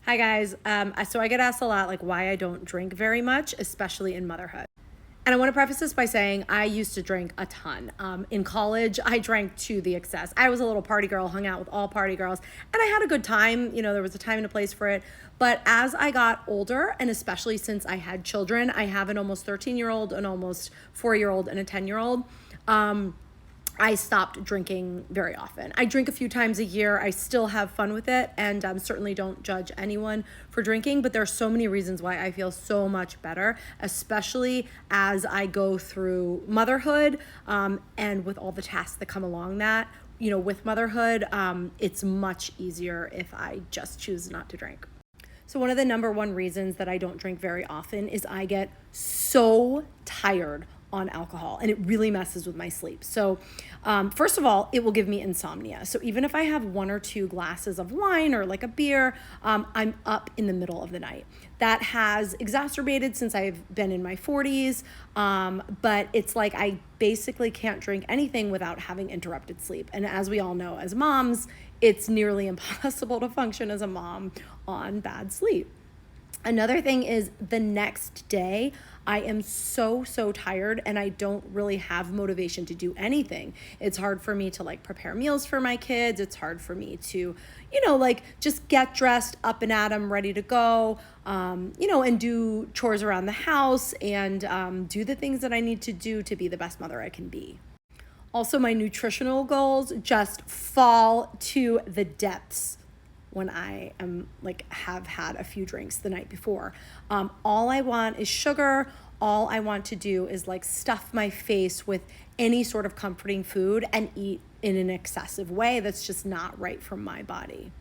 Hi guys. So I get asked a lot like why I don't drink very much, especially in motherhood. And I want to preface this by saying I used to drink a ton. In college, I drank to the excess. I was a little party girl, hung out with all party girls, and I had a good time. There was a time and a place for it. But as I got older, and especially since I had children, I have an almost 13-year-old, an almost 4-year-old, and a 10-year-old. I stopped drinking very often. I drink a few times a year. I still have fun with it, and certainly don't judge anyone for drinking, but there are so many reasons why I feel so much better, especially as I go through motherhood, and with all the tasks that come along that. With motherhood, it's much easier if I just choose not to drink. So one of the number one reasons that I don't drink very often is I get so tired on alcohol, and it really messes with my sleep. So first of all, it will give me insomnia. So even if I have one or two glasses of wine or like a beer, I'm up in the middle of the night. That has exacerbated since I've been in my 40s, but it's like I basically can't drink anything without having interrupted sleep. And as we all know, as moms, it's nearly impossible to function as a mom on bad sleep. Another thing is the next day, I am so tired and I don't really have motivation to do anything. It's hard for me to like prepare meals for my kids. It's hard for me to, just get dressed, up and at 'em, ready to go, and do chores around the house and do the things that I need to do to be the best mother I can be. Also, my nutritional goals just fall to the depths when I am have had a few drinks the night before. All I want is sugar. All I want to do is stuff my face with any sort of comforting food and eat in an excessive way that's just not right for my body.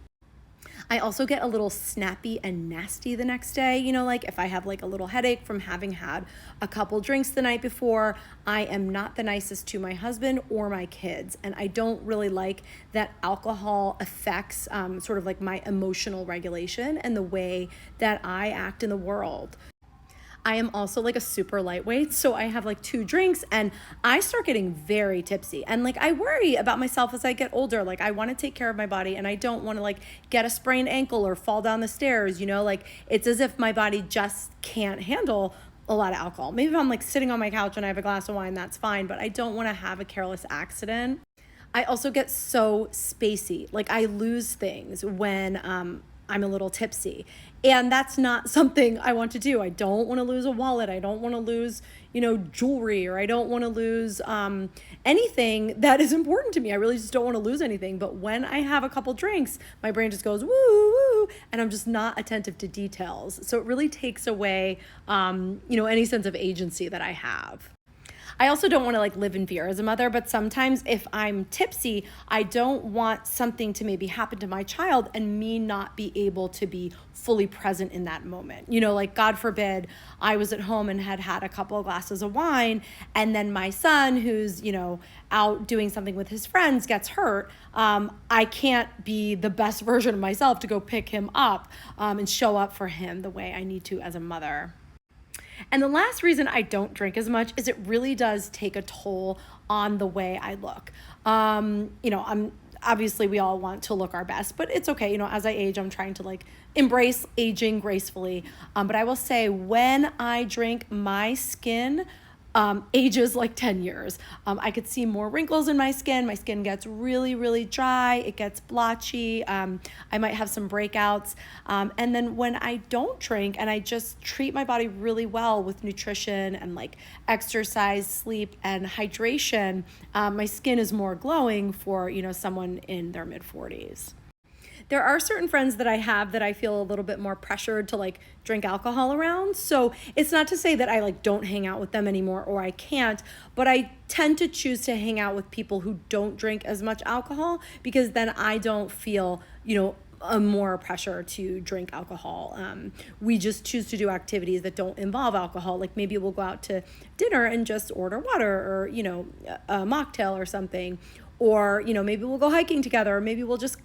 I also get a little snappy and nasty the next day. If I have a little headache from having had a couple drinks the night before, I am not the nicest to my husband or my kids. And I don't really like that alcohol affects sort of my emotional regulation and the way that I act in the world. I am also a super lightweight, so I have two drinks and I start getting very tipsy. And I worry about myself as I get older. I want to take care of my body and I don't want to get a sprained ankle or fall down the stairs, it's as if my body just can't handle a lot of alcohol. Maybe if I'm sitting on my couch and I have a glass of wine, that's fine, but I don't want to have a careless accident. I also get so spacey. I lose things when I'm a little tipsy. And that's not something I want to do. I don't want to lose a wallet. I don't want to lose, jewelry, or I don't want to lose anything that is important to me. I really just don't want to lose anything. But when I have a couple drinks, my brain just goes, woo, woo, and I'm just not attentive to details. So it really takes away, any sense of agency that I have. I also don't want to live in fear as a mother, but sometimes if I'm tipsy, I don't want something to maybe happen to my child and me not be able to be fully present in that moment. God forbid, I was at home and had a couple of glasses of wine, and then my son, who's, out doing something with his friends, gets hurt. I can't be the best version of myself to go pick him up and show up for him the way I need to as a mother. And the last reason I don't drink as much is it really does take a toll on the way I look. I'm obviously we all want to look our best, but it's okay. As I age, I'm trying to embrace aging gracefully. But I will say when I drink, my skin ages 10 years. I could see more wrinkles in my skin. My skin gets really dry. It gets blotchy. I might have some breakouts. And then when I don't drink and I just treat my body really well with nutrition and exercise, sleep, and hydration, my skin is more glowing for, someone in their mid-40s. There are certain friends that I have that I feel a little bit more pressured to drink alcohol around. So it's not to say that I don't hang out with them anymore or I can't, but I tend to choose to hang out with people who don't drink as much alcohol because then I don't feel, a more pressure to drink alcohol. We just choose to do activities that don't involve alcohol. Maybe we'll go out to dinner and just order water or, a mocktail or something. Or, maybe we'll go hiking together, or maybe we'll just,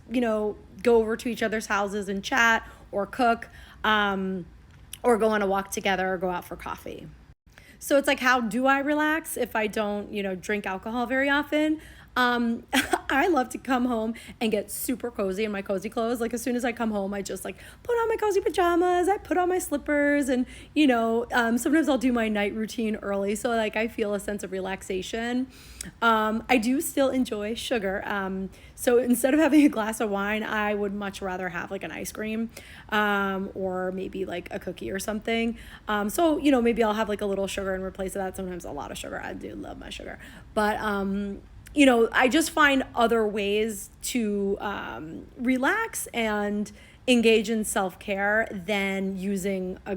go over to each other's houses and chat or cook, or go on a walk together or go out for coffee. So it's how do I relax if I don't, drink alcohol very often? I love to come home and get super cozy in my cozy clothes. Like as soon as I come home, I just like put on my cozy pajamas, I put on my slippers, and sometimes I'll do my night routine early, so like I feel a sense of relaxation. I do still enjoy sugar. So instead of having a glass of wine, I would much rather have like an ice cream, or maybe like a cookie or something. So maybe I'll have like a little sugar in replace of that. Sometimes a lot of sugar. I do love my sugar, but I just find other ways to relax and engage in self-care than using a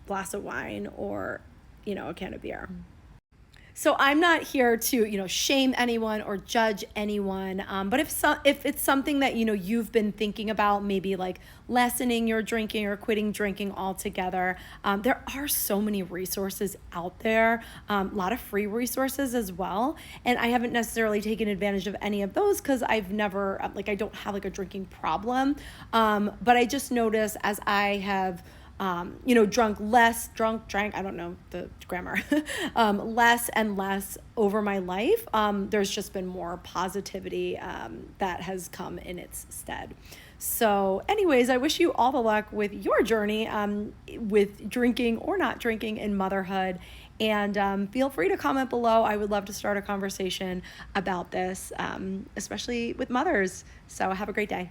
glass of wine or a can of beer. So I'm not here to, shame anyone or judge anyone. But if it's something that, you've been thinking about, maybe like lessening your drinking or quitting drinking altogether, there are so many resources out there, a lot of free resources as well. And I haven't necessarily taken advantage of any of those because I've never, I don't have like a drinking problem. But I just notice as I have drank, I don't know the grammar, less and less over my life, there's just been more positivity that has come in its stead. So anyways, I wish you all the luck with your journey with drinking or not drinking in motherhood. And feel free to comment below. I would love to start a conversation about this, especially with mothers. So have a great day.